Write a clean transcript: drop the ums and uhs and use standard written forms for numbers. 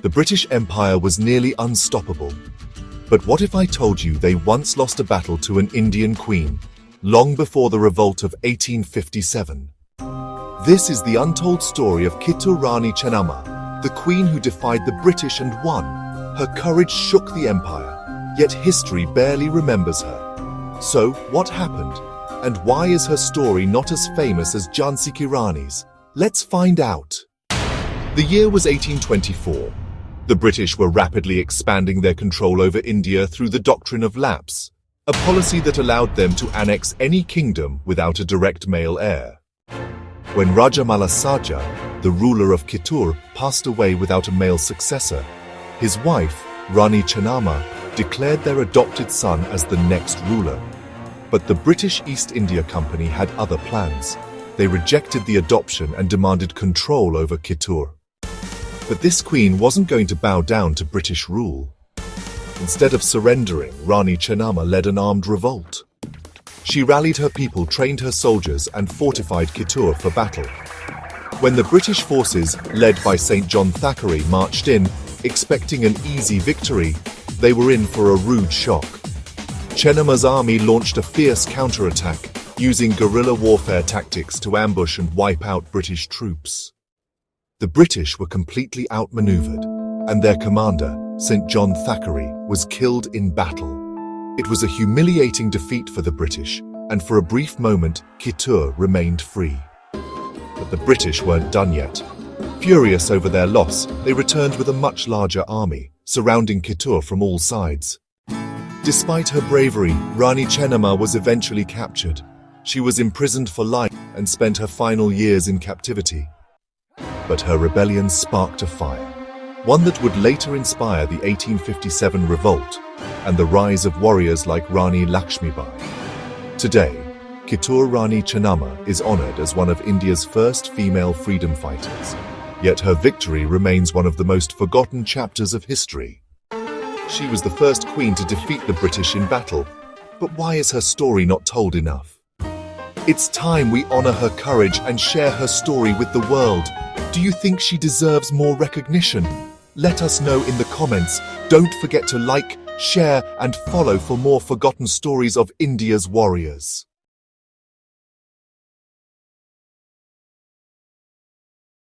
The British Empire was nearly unstoppable. But what if I told you they once lost a battle to an Indian queen, long before the revolt of 1857? This is the untold story of Kittur Rani Chennamma, the queen who defied the British and won. Her courage shook the empire, yet history barely remembers her. So, what happened? And why is her story not as famous as Jhansi Ki Rani's? Let's find out. The year was 1824. The British were rapidly expanding their control over India through the doctrine of lapse, a policy that allowed them to annex any kingdom without a direct male heir. When Raja Malasaja, the ruler of Kittur, passed away without a male successor, his wife, Rani Chennamma, declared their adopted son as the next ruler. But the British East India Company had other plans. They rejected the adoption and demanded control over Kittur. But this queen wasn't going to bow down to British rule. Instead of surrendering, Rani Chennamma led an armed revolt. She rallied her people, trained her soldiers, and fortified Kittur for battle. When the British forces, led by St. John Thackeray, marched in, expecting an easy victory, they were in for a rude shock. Chennamma's army launched a fierce counterattack, using guerrilla warfare tactics to ambush and wipe out British troops. The British were completely outmaneuvered, and their commander, St. John Thackeray, was killed in battle. It was a humiliating defeat for the British, and for a brief moment, Kittur remained free. But the British weren't done yet. Furious over their loss, they returned with a much larger army, surrounding Kittur from all sides. Despite her bravery, Rani Chennamma was eventually captured. She was imprisoned for life and spent her final years in captivity. But her rebellion sparked a fire, one that would later inspire the 1857 revolt and the rise of warriors like Rani Lakshmibai. Today, Kittur Rani Chennamma is honored as one of India's first female freedom fighters, yet her victory remains one of the most forgotten chapters of history. She was the first queen to defeat the British in battle, but why is her story not told enough? It's time we honor her courage and share her story with the world. Do you think she deserves more recognition? Let us know in the comments. Don't forget to like, share, and follow for more forgotten stories of India's warriors.